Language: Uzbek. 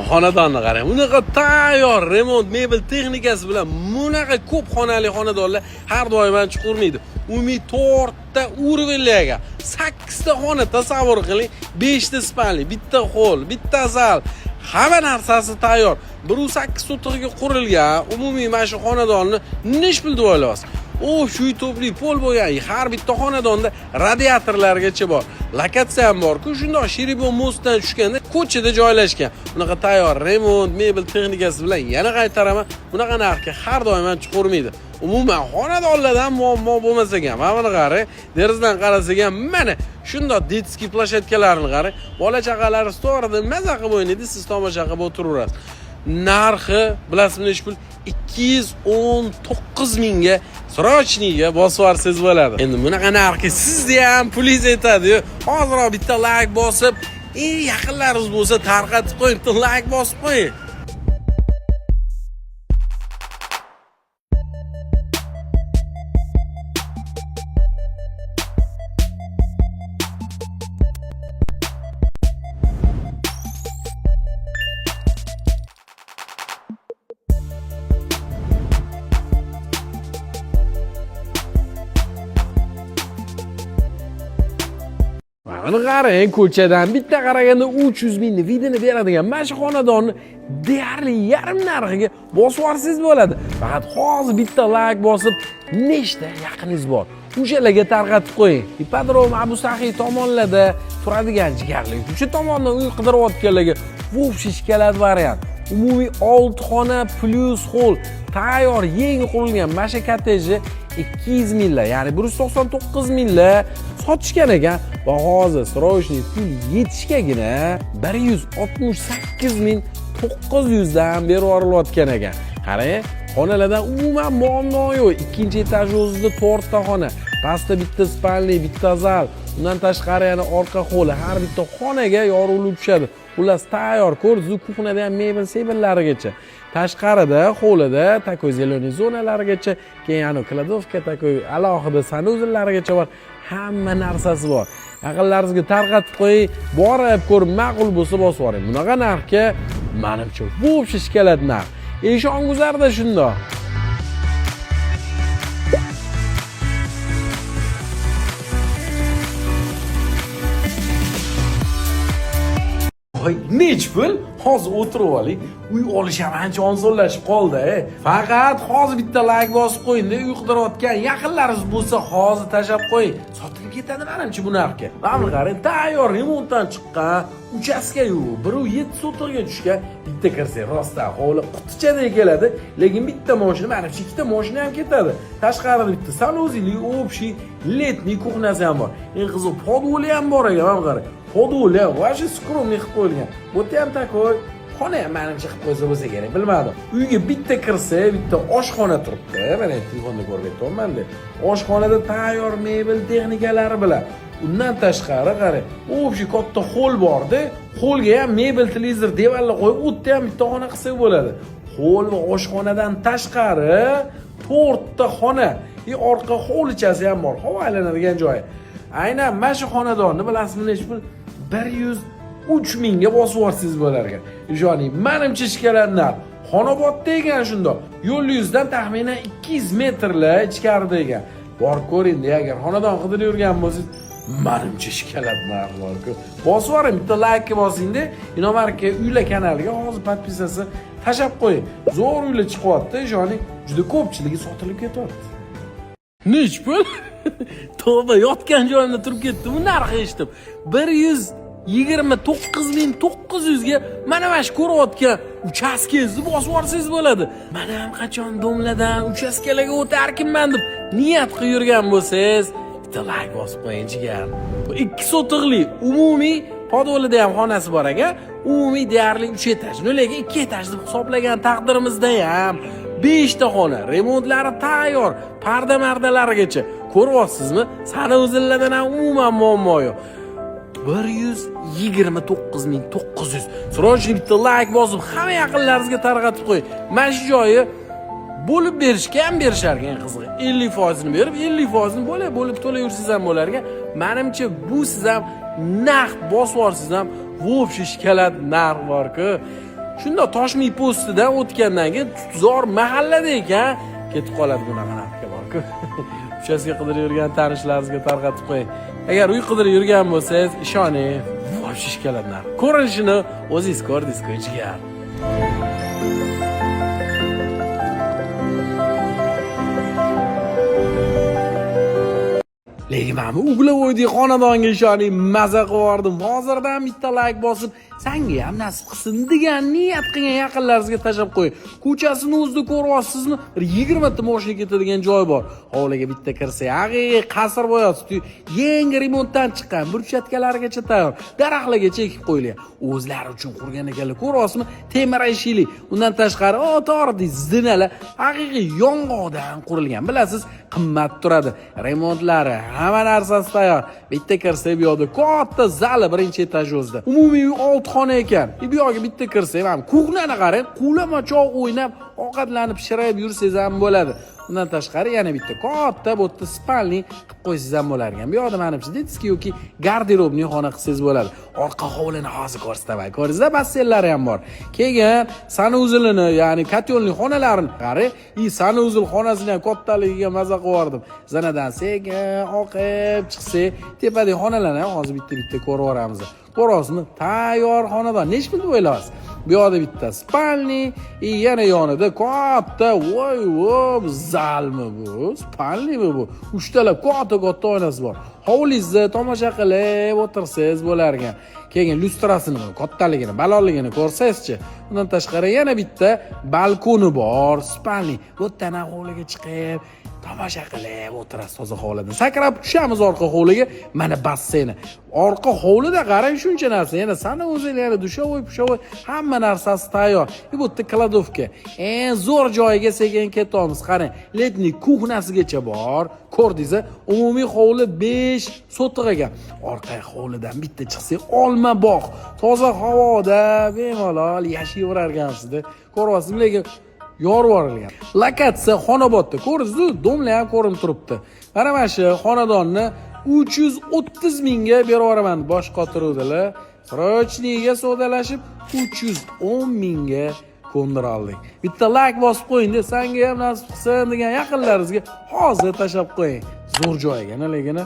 xonadonni qarang. Bunaqa tayyor remont mebel texnikasi bilan bunaqa ko'p xonali xonadonlar har doim ham chiqurmaydi. Umumiy 4 ta urovlarga 8 ta xona tasavvur qiling. 5 ta spalni, bitta hol, bitta zal, hamma narsasi tayyor. 1.8 sotiqga qurilgan umumiy mana shu xonadonni nish pul deb o'ylaysiz. Shu topli pol bo'lgan, har bitta xonadonda radiatorlargacha bor. Lokatsiya ham bor-ku, shundoq Shiribon mostdan tushganda ko'chada joylashgan. Bunaqa tayyor remont, mebel texnikasi bilan yana qaytaraman. Bunaqa narxga har doim ham chiqurmaydi. Umuman xonadonlardan muammo bo'lmasa ham, mana qarang, derazadan qarasak ham mana shundoq detskiy plashatkalarni qarang. Bola chaqalari to'g'rida maza qilib o'ynaydi, siz tomosha qilib o'tiraverasiz. Narxi bilasizmi nech pul? 219 mingga srochniga bosvarsiz bo'ladi. Endi bunaqa narxga sizni ham pulingiz yetadi-yu. Hozir bitta like bosib, yaqinlaringiz bo'lsa tarqatib qo'ying, bitta like bosib qo'ying. Mana qarang, ko'chadan bitta qaraganda 300 mingni vidini beradigan mana shu xonadonni deyarli yarim narxiga bosvarsiz bo'ladi. Faqat hozir bitta like bosib, nechta yaqiningiz bor? O'shalarga tarqatib qo'ying. Ipodrom Abu Sahiy tomonlarda turadigan jigarli ko'cha tomondan uy qidirayotganlarga vobshe shikolat variant. Umumiy 6 xona plus hol tayyor yangi qurilgan mana shu kottejni 200 minglar, ya'ni 199 minglar sotishgan ekan va hozir srochniy pul yetishgagina 168.900 dan berib yuborilayotgan ekan. Qarang, xonalardan umuman muammo yo'q. Ikkinchi etaj o'zida 4 ta xona, pastda bitta spalni, bitta zal, undan tashqari yana orqa holi, har bitta xonaga yorug'lik tushadi. Xullas tayyor, ko'rdingiz, kuxnada ham mebel sebellarigacha. Tashqarida, hovlida takoy zeleniy zonalarigacha, keyin yana kladovka, takoy alohida sanuzellarigacha bor. Hamma narsasi bor. Yaqinlaringizga tarqatib qo'ying, borib ko'rib ma'qul bo'lsa bosib yuboring. Bunaqa narxga menimcha vobshe shikolat narx. Eshonguzarda shundoq. Nech pul? Hozir o'tirib oling. Uy olish ham ancha osonlashib qoldi. Faqat hozir bitta like bosib qo'ying-da, uy qidirayotgan yaqinlaringiz bo'lsa hozir tashab qo'ying. Sotilib ketadi menimcha bu narxga. Mana qarang, tayyor remontdan chiqqan uchastka-yu 1.7 sotiqga tushgan. Bitta kirsa rostdan hovli qutichadek keladi, lekin bitta mashina, menimcha ikkita mashina ham ketadi. Tashqarida bitta sanuzli, общий, letniy kuxnasi ham bor. Eng qiziq podvoli ham bor ekan, mana qarang. Podvoli vashi skromniy qilib qo'yilgan. Bu ham takoy xona ham menimcha qilib qo'ysa bo'lsa kerak, bilmadim. Uyga bitta kirsa, bitta oshxona turibdi. Mana telefonda ko'rib o'tibman-da. Oshxonada tayyor mebel texnikalari bilan. Undan tashqari qarang, общий katta hol bor-da. Holga ham mebel televizor devorlar qo'yib, o'tda ham bitta xona qilsa bo'ladi. Hol va oshxonadan tashqari 4 ta xona, orqa hovlichasi ham bor, havo aylanadigan joyi. Aynan mana shu xonadonni bilasizmi nech pul? 103 mingga bosib yuborsiz bo'lar ekan. Ishoning, menimcha shikolat narx. Xonobodda ekan shundoq. Yo'l yuzidan taxminan 200 metrlar ichkarida ekan. Borib ko'ring-da, agar xonadon qidirib yurgan bo'lsangiz, menimcha shikolat narx bor-ku. Bosib yuboring, bitta like bosing-da, Inomarka uylar kanaliga hozir podpisasi tashab qo'ying. Zo'r uylar chiqyapti, ishoning, juda ko'pchiligi sotilib ketyapti. Nech pul? Tavba, yotgan joyimda turib ketdim, bu narxi eshitib. 129.900 ga mana shu ko'rayotgan uchastkangizni bosib yuborsangiz bo'ladi. Mana ham qachon domladan uchastkalarga o'tarkinman deb niyat qilib yurgan bo'lsangiz, bitta like bosib qo'ying jigar. Bu 2 sotiqli umumiy podvolida ham xonasi bor ekan. Umumiy deyarli 3 etaj. Lekin 2 etaj deb hisoblagan taqdirimizda ham 5 ta xona, remontlari tayyor, parda-mardalarigacha. Ko'ryapsizmi? Sanuzillardan ham umuman muammo yo'q. 129.900. Srochniy bitta like bosib, hamma yaqinlaringizga tarqatib qo'ying. Mana shu joyi bo'lib berishga ham berishar ekan, qizig'i. 50% ni berib, 50% ni bo'lib to'layursiz ham bo'lar ekan. Menimcha bu siz ham naqd bosib yuborsiz ham vobshe shikolat narx bor-ku. Shunda Toshmi postidan o'tgandan keyin tutzor mahallada ekan, ketib qoladi bunaqa narxga bor-ku. Uchasiga qidirib yurgan tanishlaringizga tarqatib qo'ying. Agar uy qidirib yurgan bo'lsangiz, ishoning, vosh keladi narx. Ko'rinishini o'zingiz ko'rdingiz-ku, jigar. Lekin men Uglovoydagi xonadonga ishoning, maza qilib hozirdan bitta like bosib, senga ham nasib qilsin degan niyat qilgan yaqinlaringizga tashab qo'ying. Ko'chasini o'zida ko'ryapsizmi? Bir 20 ta mashina ketadigan joy bor. Hovliga bitta kirsa, haqiqiy qasr bo'yasi, yangi remontdan chiqqan, burchatkalarigacha tayyor, daraxtlargacha ekib qo'yilgan. O'zlari uchun qurgan ekanlar, ko'ryapsizmi? Temir eshikli. Undan tashqari o'tordi zinalar haqiqiy yong'oqdan qurilgan. Bilasiz, qimmat turadi. Remontlari, hamma narsasi tayyor. Bitta kirsa, bu yoqda katta zali birinchi etaj o'zida. Umumiy 6 xona ekan. Bu yoqqa bitta kirsa, ham kuxnani qarang, qulamachoq o'ynab, ovqatlanib pishirib yursangiz ham bo'ladi. Undan tashqari yana bitta katta bu yerda spalni qilib qo'ysangiz ham bo'lar ekan. Bu yoqda menimcha deysiz-ki yoki garderobni xona qilsangiz bo'ladi. Orqa hovlini hozir ko'rsataman. Ko'ringizda basseynlari ham bor. Keyin sanuzelini, ya'ni katyolni xonalarini qarang. Sanuzel xonasini ham kattaligiga maza qilib zanadan sekin oqib chiqsa, tepadagi xonalarni ham hozir bitta ko'rib olamiz. Ko'rasizmi? Tayyor xonadon. Nech pul deb o'ylaysiz? Bu yoqda bitta spalni, yana yonida katta, voy, zalmi bu? Spalnimi bu? 3 talab katta oynasi bor. Hovlingizda tomosha qilib o'tirsangiz bo'lar ekan. Keyin lyustrasini, kattaligini, balonligini ko'rsangiz-chi. Undan tashqari yana bitta balkoni bor, spalni. Bu yerdan hovliga chiqib tomosha qilib o'tirasiz toza hovlida. Sakrab tushamiz orqa hovliga. Mana basseyni. Orqa hovlida qarang shuncha narsa. Yana sanuzel, yana dushovoy, pushovoy, hamma narsasi tayyor. Bu yerda kladovka. Eng zo'r joyiga sekin ketamiz. Qarang, letniy kuxnasigacha bor. Ko'rdingiz-a? Umumiy hovli 5 sotiq ekan. Orqa hovlidan bitta chiqsak, olma bog', toza havoda bemalol yashayverargansizda. Ko'ryapsizmi? Lekin yorib yuborilgan. Lokatsiya Xonobodda. Ko'rdingiz-ku, domlar ham ko'rinib turibdi. Mana mana shu xonadonni 330 mingga berib yuboraman bosh qotiruvdilar. Srochniga savdolashib 310 mingga ko'ndira oldik. Bitta like bosib qo'ying-da, senga ham nasib qilsin degan yaqinlaringizga hozir tashab qo'ying. Zo'r joy ekan, lekin